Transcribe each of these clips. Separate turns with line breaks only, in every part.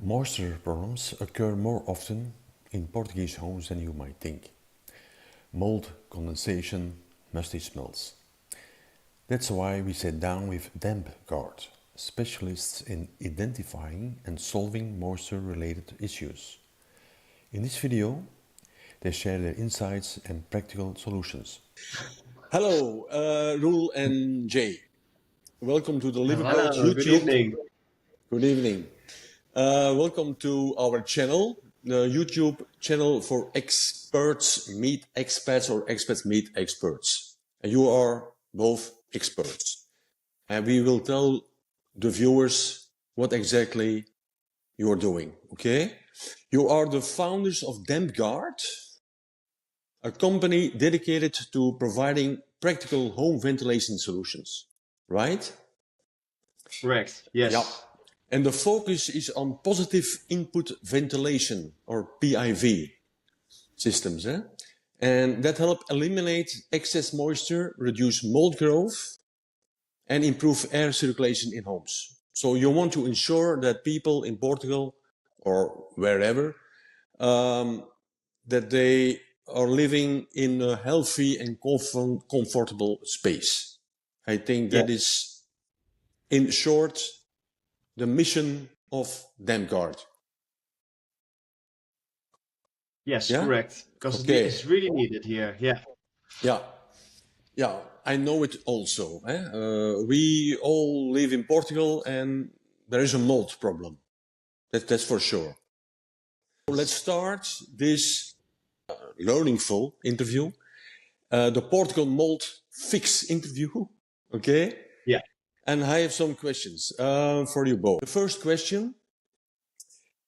Moisture problems occur more often in Portuguese homes than you might think. Mold, condensation, musty smells. That's why we sat down with Damp Guard, specialists in identifying and solving moisture-related issues. In this video, they share their insights and practical solutions. Hello, Roel and Jay. Welcome to the Liverpool
Hello,
YouTube.
good evening.
Good evening. Welcome to our channel, the YouTube channel for experts meet experts or experts meet experts. And you are both experts. And we will tell the viewers what exactly you are doing, okay? You are the founders of Damp Guard, a company dedicated to providing practical home ventilation solutions, right?
Correct, yes.
Yeah. And the focus is on positive input ventilation, or PIV systems. And that help eliminate excess moisture, reduce mold growth, and improve air circulation in homes. So you want to ensure that people in Portugal or wherever, that they are living in a healthy and comfortable space. I think that is, in short, the mission of Damp Guard.
Yes,
Yeah?
correct. Because
Okay.
it's really needed here, yeah.
Yeah, I know it also. We all live in Portugal and there is a mold problem. That's for sure. So let's start this learningful interview, the Portugal Mold Fix interview, okay?
Yeah.
And I have some questions for you both. The first question,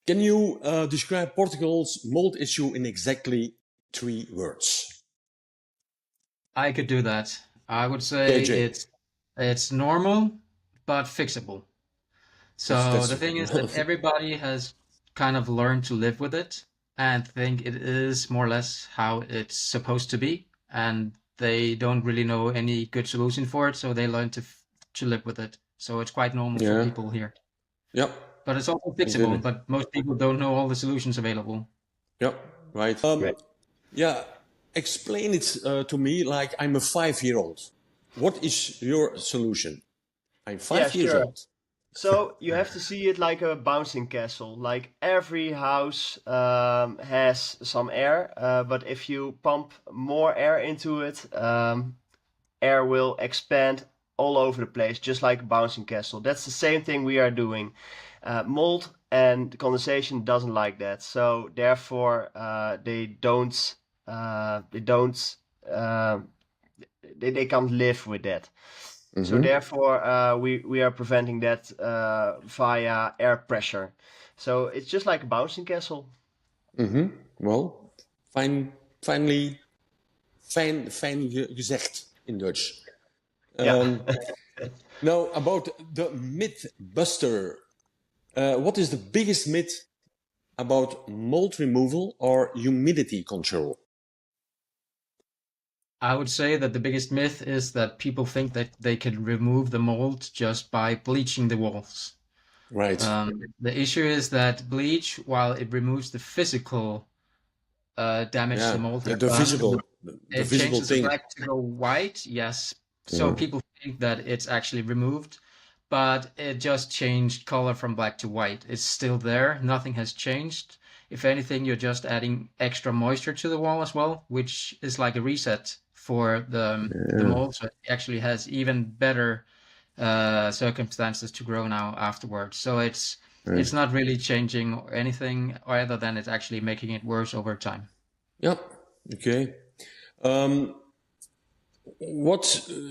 can you describe Portugal's mold issue in exactly 3 words?
I could do that. I would say
AJ.
it's normal but fixable. So
That's
the thing is that everybody has kind of learned to live with it and think it is more or less how it's supposed to be, and they don't really know any good solution for it, so they learn to live with it. So it's quite normal for people here.
Yep.
But it's also fixable, but most people don't know all the solutions available.
Yep, right. Yeah, explain it to me like I'm a 5-year-old. What is your solution? I'm 5 years
sure.
old.
So you have to see it like a bouncing castle. Like every house has some air, but if you pump more air into it, air will expand all over the place, just like a bouncing castle. That's the same thing we are doing. Mold and condensation doesn't like that, so therefore they can't live with that. So therefore we are preventing that via air pressure. So it's just like a bouncing castle.
Well, fijn gezegd in Dutch. Now, about the myth buster. What is the biggest myth about mold removal or humidity control?
I would say that the biggest myth is that people think that they can remove the mold just by bleaching the walls.
Right.
The issue is that bleach, while it removes the physical damage to the mold,
the visible
changes
thing.
the black to go white. Yes, so people think that it's actually removed, but it just changed color from black to white. It's still there. Nothing has changed. If anything, you're just adding extra moisture to the wall as well, which is like a reset for the mold. So it actually has even better circumstances to grow now afterwards. So it's not really changing anything other than it's actually making it worse over time.
Yeah. Okay. What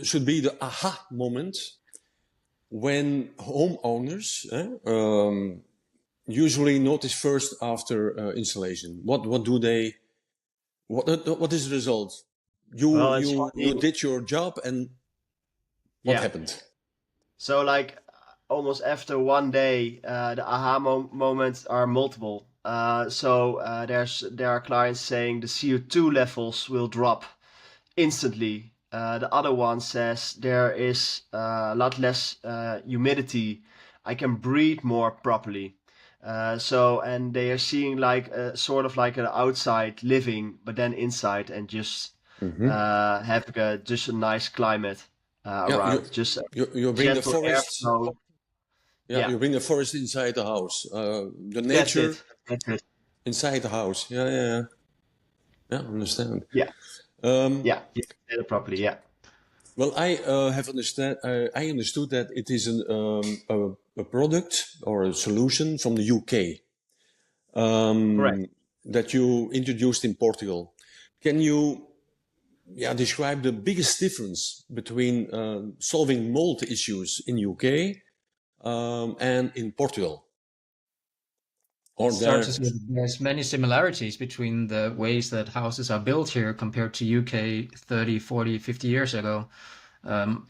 should be the aha moment when homeowners usually notice first after installation? What do they? What is the result? You did your job, and what happened?
So like almost after one day, the aha moments are multiple. There are clients saying the CO2 levels will drop instantly. The other one says there is a lot less humidity. I can breathe more properly. And they are seeing like sort of like an outside living, but then inside, and just having just a nice climate
Yeah,
around, just
you bring the
gentle
forest.
airflow.
Yeah,
Yeah,
you bring the forest inside the house. The
that's
nature
it. That's it.
inside the house. Yeah, yeah, yeah. Yeah, understand.
Yeah,
Um,
yeah. You said it properly. Yeah.
well, I have understand. I understood that it is a product or a solution from the UK
Correct.
that you introduced in Portugal. Can you, yeah, describe the biggest difference between solving mold issues in UK and in Portugal? Or there?
Starts with there's many similarities between the ways that houses are built here compared to UK 30, 40, 50 years ago.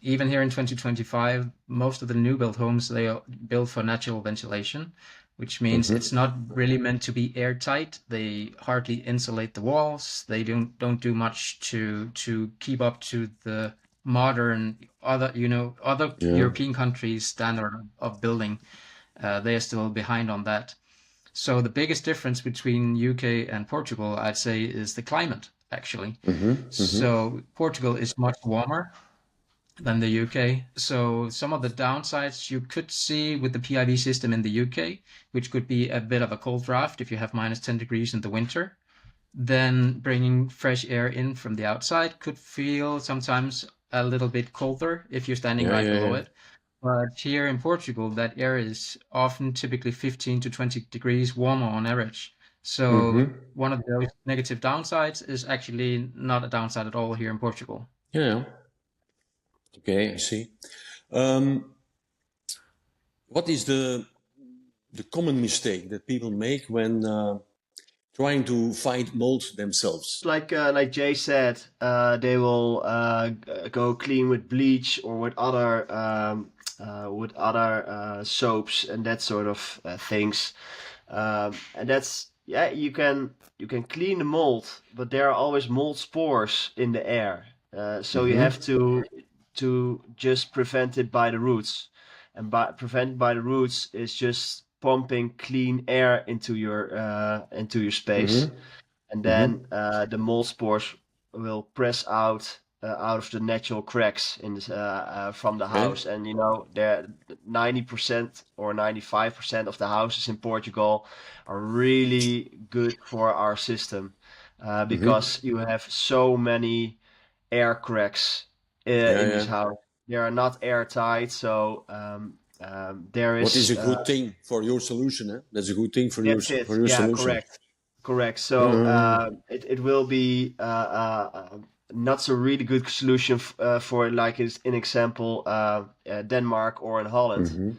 Even here in 2025, most of the new built homes, they are built for natural ventilation, which means it's not really meant to be airtight. They hardly insulate the walls. They don't do much to keep up to the modern other
Yeah.
European countries standard of building. They are still behind on that. So the biggest difference between UK and Portugal, I'd say, is the climate, actually. So Portugal is much warmer than the UK. So some of the downsides you could see with the PIV system in the UK, which could be a bit of a cold draft if you have minus 10 degrees in the winter. Then bringing fresh air in from the outside could feel sometimes a little bit colder if you're standing
Yeah,
right
yeah,
below
yeah.
it. But here in Portugal, that air is often typically 15 to 20 degrees warmer on average. So one of those negative downsides is actually not a downside at all here in Portugal.
Yeah. Okay, I see. Um, what is the common mistake that people make when trying to fight mold themselves?
Like Jay said, they will go clean with bleach or with other soaps and that sort of things. And that's, yeah, you can clean the mold, but there are always mold spores in the air. So you have to just prevent it by the roots, and by prevent by the roots is just pumping clean air into your space, and then the mold spores will press out of the natural cracks from the
Okay.
house. And you know, there 90% or 95% of the houses in Portugal are really good for our system, because you have so many air cracks
Yeah,
in
yeah.
this house. They are not airtight, so there
What is
is
a good thing for your solution? Eh? That's a good thing
that's it.
for your
Yeah,
solution.
correct. Correct. So it will be not so really good solution for, like, is in example, Denmark or in Holland,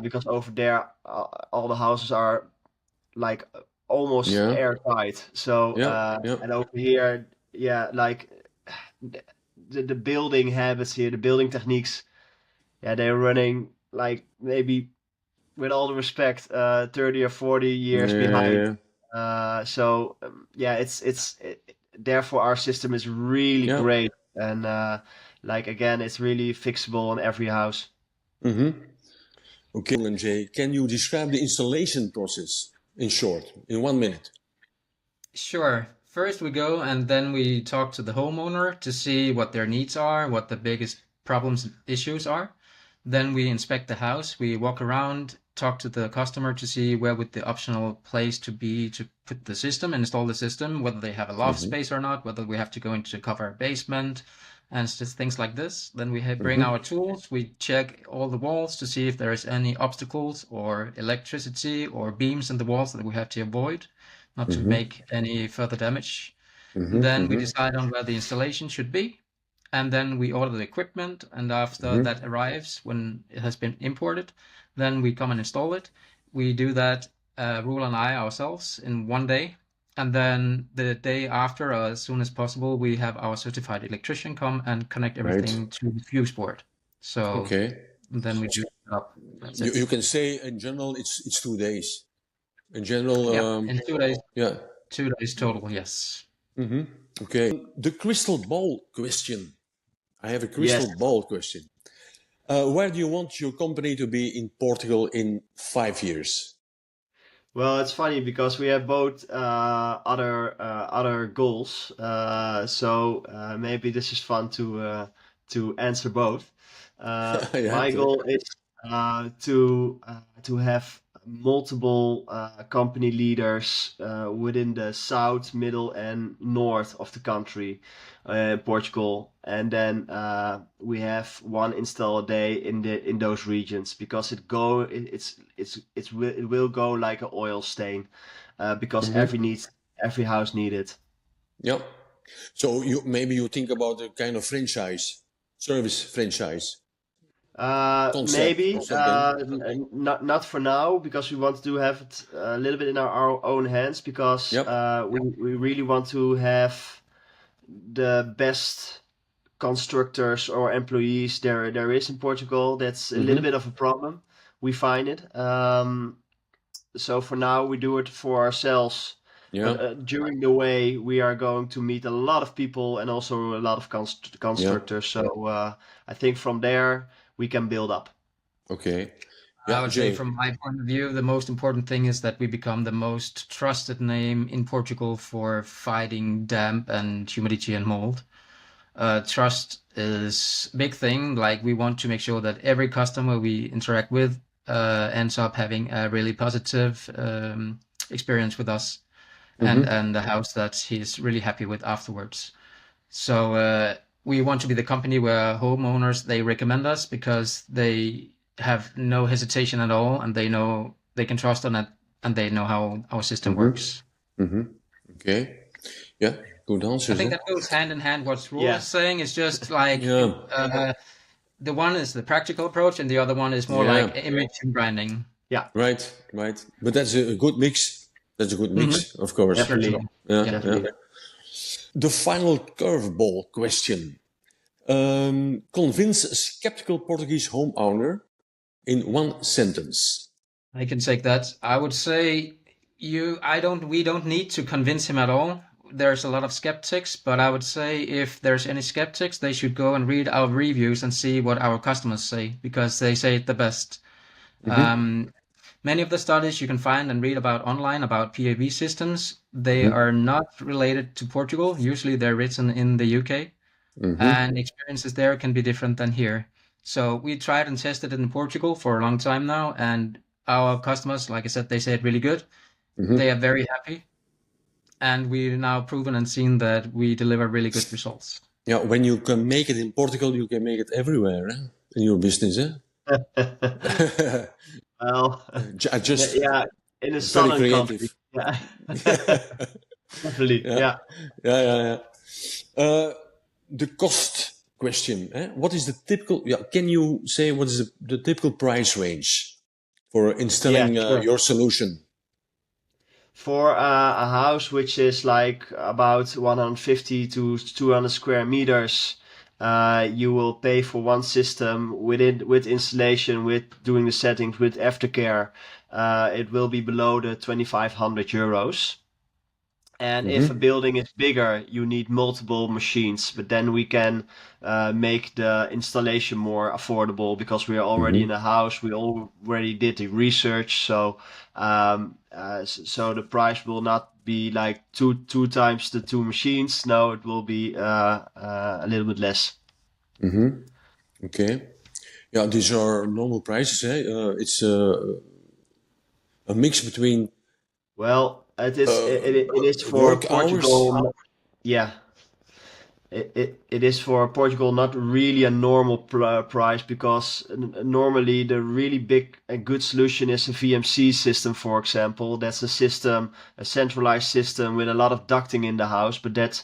because over there all the houses are like almost
Yeah,
airtight. So
yeah, yeah.
and over here, yeah, like the building habits here, the building techniques, yeah, they're running like maybe, with all the respect, 30 or 40 years
Yeah,
behind.
yeah,
Yeah, therefore our system is really
yeah.
great, and like again, it's really fixable in every house.
Okay, Roel and Jay, can you describe the installation process in short, in 1 minute?
Sure. First, we go and then we talk to the homeowner to see what their needs are, what the biggest problems and issues are. Then we inspect the house. We walk around, talk to the customer to see where would the optional place to be to put the system, install the system, whether they have a loft space or not, whether we have to go into cover a basement, and just things like this. Then we bring our tools. We check all the walls to see if there is any obstacles or electricity or beams in the walls that we have to avoid, not to make any further damage. Then we decide on where the installation should be, and then we order the equipment. And after that arrives, when it has been imported, then we come and install it. We do that, Roel and I ourselves, in 1 day. And then the day after, or as soon as possible, we have our certified electrician come and connect
Right.
everything to the fuse board. So
Okay.
then we do it up. That's it.
You can say in general it's 2 days. In general,
Yeah, in 2 days,
yeah.
2 days total, yes.
Okay. The crystal ball question. I have a
Yes.
crystal ball question. Where do you want your company to be in Portugal in 5 years?
Well, it's funny because we have both other goals. So maybe this is fun to answer both.
Yeah.
My goal is to have multiple company leaders within the south, middle, and north of the country, Portugal, and then we have one install a day in those regions because it will go like an oil stain because
Hmm.
every house need it.
Yeah. So you think about a kind of franchise, service franchise concept or
Maybe
something.
not for now because we want to have it a little bit in our own hands because
Yep.
we really want to have the best constructors or employees there is in Portugal. That's a little
Hmm.
bit of a problem. We find it. So for now we do it for ourselves.
Yeah.
But during the way we are going to meet a lot of people and also a lot of
Yeah.
constructors. So I think from there we can build up.
Okay.
I
Yeah,
would say,
Jay.
from my point of view, the most important thing is that we become the most trusted name in Portugal for fighting damp and humidity and mold. Trust is a big thing. Like, we want to make sure that every customer we interact with ends up having a really positive experience with us,
Hmm.
and a house that he's really happy with afterwards. So we want to be the company where homeowners, they recommend us because they have no hesitation at all, and they know they can trust on it, and they know how our system
Hmm.
works.
Hmm. Okay. Yeah. Good
I
answers,
think
huh?
that goes hand in hand. What Roel
Yeah.
is saying is just like,
Yeah.
the one is the practical approach, and the other one is more
Yeah.
like image and branding.
Yeah.
Right. Right. But that's a good mix. That's a good
Hmm.
mix, of course.
Definitely.
Certainly.
Yeah.
Yeah.
Yeah.
Definitely.
The final curveball question. Convince a skeptical Portuguese homeowner in one sentence.
I can take that. I would say we don't need to convince him at all. There's a lot of skeptics, but I would say if there's any skeptics, they should go and read our reviews and see what our customers say, because they say it the best.
Hmm.
Many of the studies you can find and read about online about PAV systems, they
Hmm.
are not related to Portugal. Usually they're written in the UK,
Hmm.
and experiences there can be different than here. So we tried and tested it in Portugal for a long time now, and our customers, like I said, they say it really good.
Hmm.
They are very happy, and we've now proven and seen that we deliver really good results.
Yeah, when you can make it in Portugal, you can make it everywhere, eh? In your business, eh?
Well,
Just
yeah, in a
very
southern country.
creative.
Yeah.
Yeah,
Definitely.
yeah,
Yeah.
yeah. The cost question, eh? What is the typical? Yeah, can you say what is the typical price range for
Yeah,
installing
sure.
your solution?
For a house which is like about 150 to 200 square meters, you will pay for one system with installation, with doing the settings, with aftercare. It will be below the 2,500 euros. And if a
Hmm.
building is bigger, you need multiple machines, but then we can make the installation more affordable because we are already in
Hmm.
a house. We already did the research, so so the price will not be like two times the two machines. No, it will be a little bit less.
Hmm. Okay. Yeah, these are normal prices, eh? It's a mix between
Well, it is for
work hours.
Portugal. Yeah, it is for Portugal not really a normal price because normally the really big and good solution is a VMC system, for example. That's a system, a centralized system with a lot of ducting in the house, but that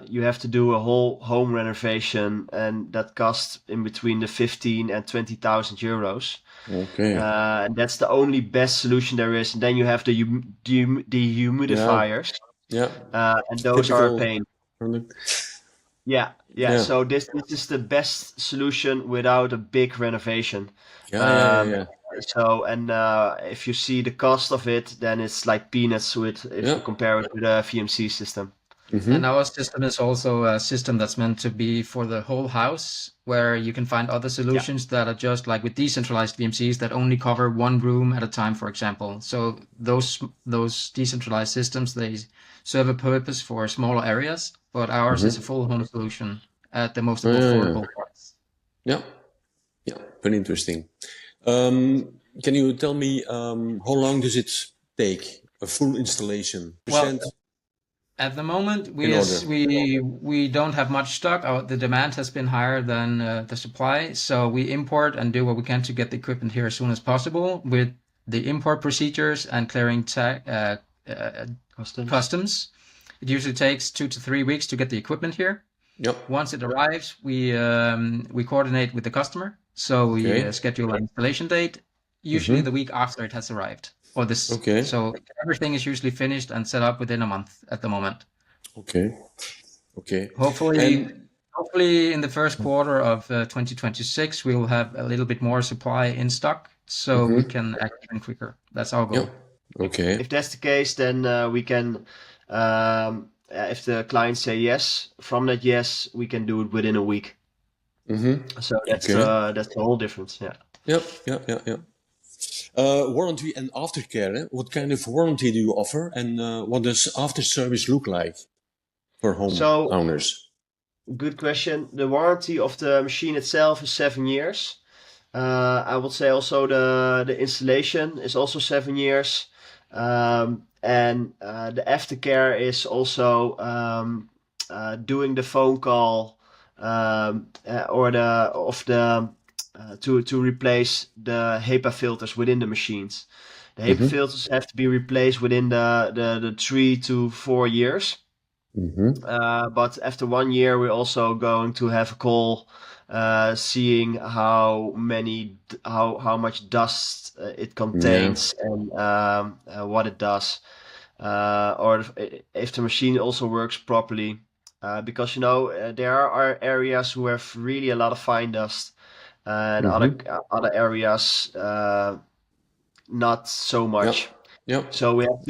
you have to do a whole home renovation, and that costs in between the 15 and 20,000 euros.
Okay.
And that's the only best solution there is. And then you have the
Yeah.
humidifiers,
Yeah.
and those are a
Typical.
pain. Yeah, yeah.
Yeah.
So this is the best solution without a big renovation.
Yeah. Yeah. Yeah.
Um,
Yeah.
so and if you see the cost of it, then it's like peanuts with if
Yeah.
you compare it with a VMC system.
And our system is also a system that's meant to be for the whole house, where you can find other solutions that are just like with decentralized VMCs that only cover one room at a time, for example. So those decentralized systems, they serve a purpose for smaller areas, but ours is a full home solution at the most affordable price.
Yeah, yeah, very interesting. Can you tell me how long does it take a full installation?
Well, at the moment, we don't have much stock. The demand has been higher than the supply, so we import and do what we can to get the equipment here as soon as possible with the import procedures and clearing customs. It usually takes 2 to 3 weeks to get the equipment here.
Yep.
Once it arrives, we coordinate with the customer, so we schedule an installation date, usually the week after it has arrived. So everything is usually finished and set up within a month at the moment.
Okay.
Hopefully in the first quarter of 2026, we will have a little bit more supply in stock, so we can act even quicker. That's our goal.
Yeah. Okay.
If that's the case, then we can, if the clients say yes, from that yes, we can do it within a week. So that's the whole difference. Yeah.
Yep. Warranty and aftercare. What kind of warranty do you offer, and what does after service look like for home owners?
Good question. The warranty of the machine itself is 7 years. I would say also the installation is also 7 years, and the aftercare is also doing the phone call to replace the HEPA filters within the machines. The HEPA filters have to be replaced within the 3 to 4 years. But after 1 year, we're also going to have a call, seeing how much dust it contains and what it does, or if the machine also works properly. Because there are areas who have really a lot of fine dust. And other areas not so much.
Yep.
So we have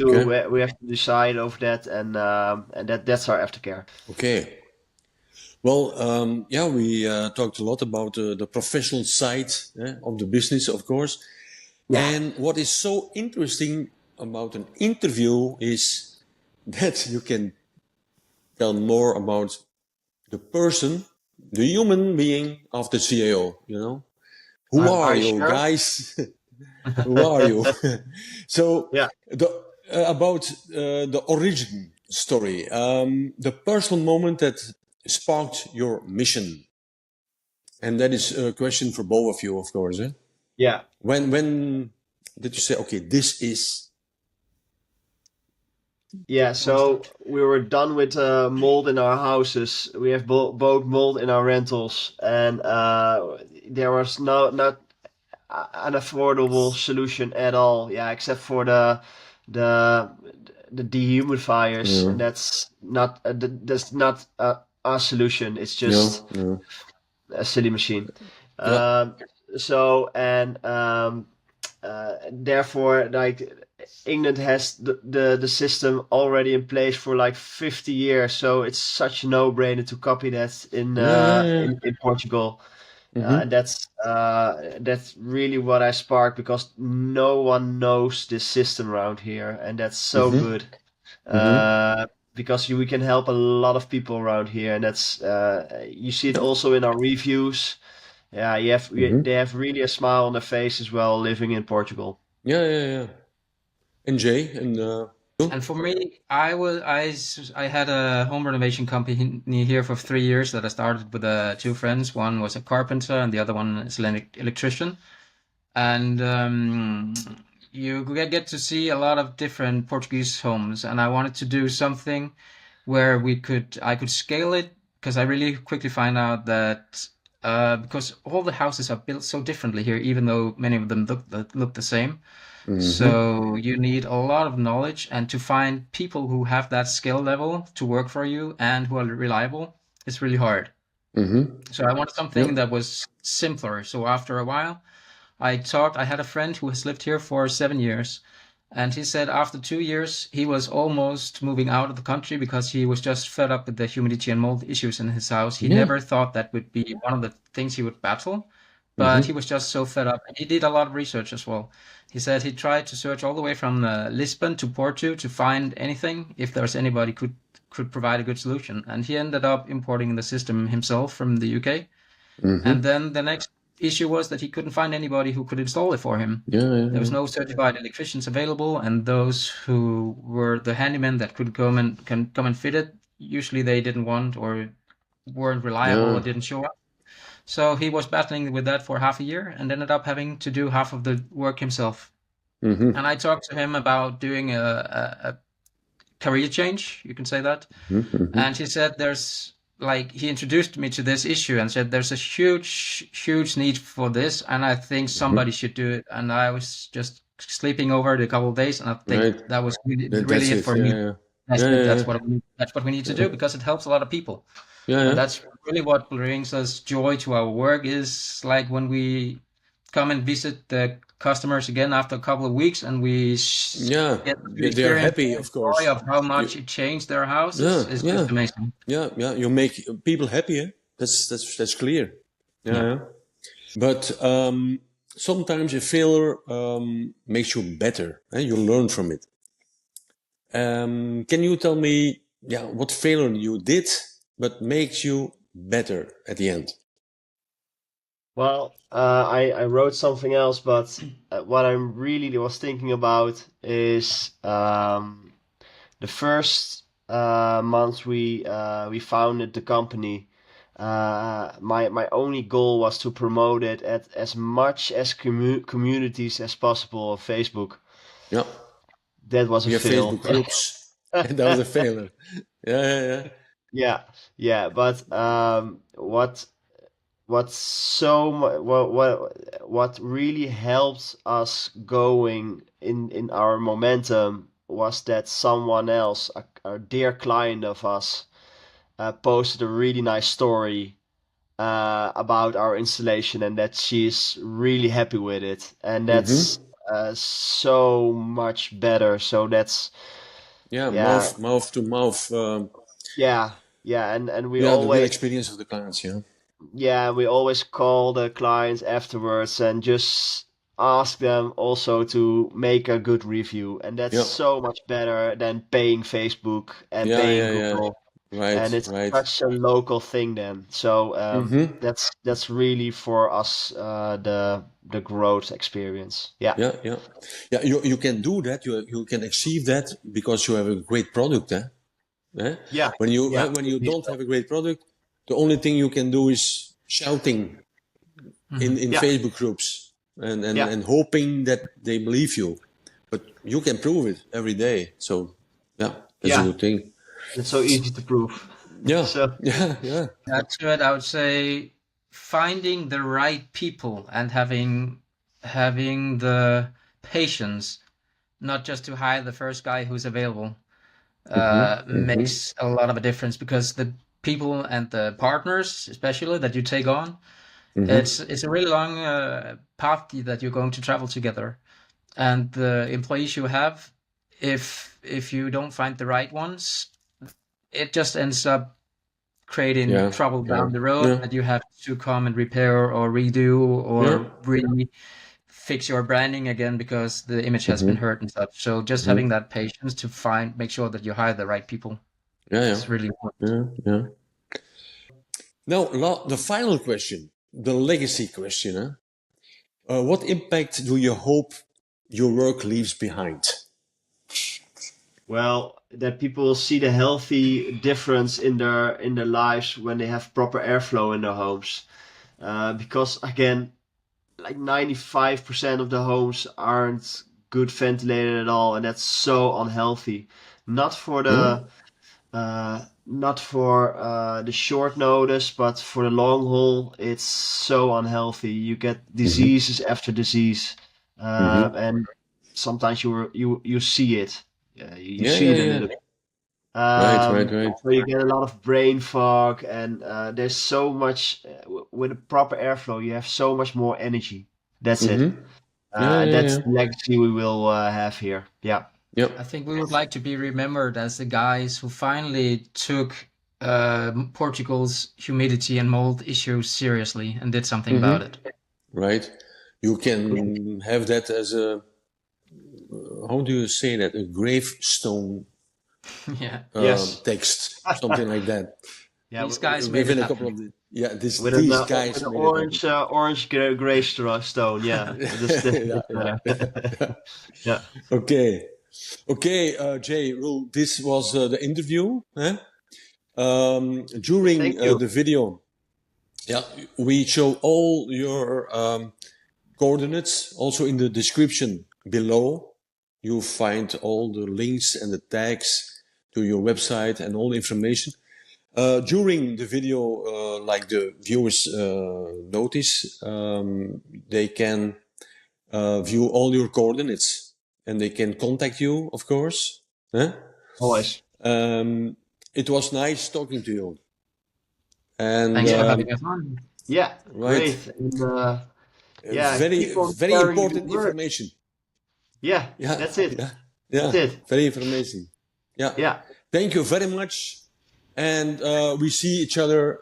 to decide over that, and that's our aftercare.
Okay. Well, we talked a lot about the professional side of the business, of course. Yeah. And what is so interesting about an interview is that you can tell more about the person, the human being of the CAO, Who are you, guys? Who are you? So, about the origin story, the personal moment that sparked your mission. And that is a question for both of you, of course.
Yeah.
When did you say, okay, this is...
Yeah, so we were done with mold in our houses. We have both mold in our rentals, and there was not an affordable solution at all. Yeah, except for the dehumidifiers. And that's not a solution. It's just a silly machine. Therefore, like, England has the system already in place for like 50 years, so it's such a no-brainer to copy that in Portugal. And that's really what I sparked, because no one knows this system around here, and that's so good. Because we can help a lot of people around here, and that's you see it also in our reviews. Yeah, they have really a smile on their face as well, living in Portugal.
Yeah. And Jay,
and for me, I had a home renovation company here for 3 years that I started with 2 friends. One was a carpenter and the other one is an electrician. And you get to see a lot of different Portuguese homes, and I wanted to do something where I could scale it, because I really quickly find out that because all the houses are built so differently here, even though many of them look the same. So you need a lot of knowledge, and to find people who have that skill level to work for you and who are reliable, it's really hard. So I wanted something that was simpler. So after a while, I had a friend who has lived here for 7 years, And he said after 2 years, he was almost moving out of the country because he was just fed up with the humidity and mold issues in his house. He never thought that would be one of the things he would battle, but he was just so fed up. And he did a lot of research as well. He said he tried to search all the way from Lisbon to Porto to find anything, if there's anybody could provide a good solution. And he ended up importing the system himself from the UK. And then the next issue was that he couldn't find anybody who could install it for him. There was no certified electricians available, and those who were the handymen that could come and fit it, usually they didn't want or weren't reliable or didn't show up. So he was battling with that for half a year and ended up having to do half of the work himself. And I talked to him about doing a career change, you can say that. And he said he introduced me to this issue and said there's a huge need for this, and I think somebody should do it. And I was just sleeping over it a couple of days, and I think that was really it for me. That's what we need to do, because it helps a lot of people. And that's really what brings us joy to our work, is like when we come and visit the customers again after a couple of weeks, and we get
they're happy, of course,
of how much it changed their house. It's just amazing.
You make people happy. That's clear. But sometimes a failure makes you better, and you learn from it. Can you tell me what failure you did but makes you better at the end?
Well, I wrote something else, but what I really was thinking about is the first month we founded the company. My only goal was to promote it at as much as communities as possible on Facebook.
Yeah,
that was a fail.
Facebook groups. That was a failure.
Yeah. But what really helped us going in our momentum was that someone else, a dear client of us, posted a really nice story about our installation, and that she's really happy with it, and that's so much better. So that's
mouth to mouth.
And we
the
always
real experience of the clients.
we always call the clients afterwards and just ask them also to make a good review, and that's so much better than paying Facebook and paying Google.
Right,
and it's such a local thing then. So that's really for us the growth experience.
You can do that. You can achieve that because you have a great product. When you don't have a great product, the only thing you can do is shouting in Facebook groups and hoping that they believe you. But you can prove it every day. So that's a good thing.
It's so easy to prove.
That's good. I would say finding the right people and having the patience, not just to hire the first guy who's available, makes a lot of a difference, because the people and the partners, especially that you take on, it's a really long path that you're going to travel together, and the employees you have, if you don't find the right ones, it just ends up creating trouble down the road that you have to come and repair or redo or really fix your branding again because the image has been hurt and such. So just having that patience to make sure that you hire the right people is really important.
Now, the final question, the legacy question. What impact do you hope your work leaves behind?
Well, that people see the healthy difference in their lives when they have proper airflow in their homes. Because again, like 95% of the homes aren't good ventilated at all, and that's so unhealthy. Not for the short notice, but for the long haul, it's so unhealthy. You get diseases after disease, and sometimes you see it. You see it a little bit.
Right.
So you get a lot of brain fog, and there's so much with a proper airflow. You have so much more energy. That's it. That's the legacy we will have here. Yeah.
Yep.
I think we would like to be remembered as the guys who finally took Portugal's humidity and mold issues seriously and did something about it.
Right. You can have that as a, how do you say that? A gravestone
Yeah.
text, something like that.
Yeah.
These guys made
Within
it
a couple of
happen.
these
With
guys
an
made it happen.
orange gravestone. Yeah. Yeah.
Okay. Okay, Jay, Roel, this was the interview. During
Thank you.
the video, we show all your coordinates also in the description below. You find all the links and the tags to your website and all the information. During the video, like the viewers notice, they can view all your coordinates and they can contact you, of course.
Always.
It was nice talking to you. And
Thanks for having us on.
Yeah,
right.
great. And, yeah,
very
keep on
very
sharing
important
the word.
information.
Yeah, that's it.
Yeah,
That's it.
very information. Yeah.
Yeah.
Thank you very much. And we see each other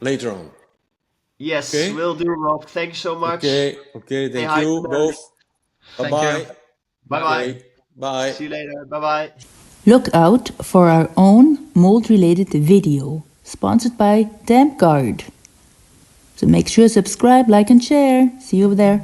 later on.
Yes,
Okay.
will do, Rob. Thank you so much.
Okay,
Say
thank
hi
you
to them.
both.
Thank
Bye-bye.
you.
Bye-bye.
Okay, bye.
See you later. Bye-bye.
Look out for our own mold-related video, sponsored by Damp Guard. So make sure to subscribe, like and share. See you over there.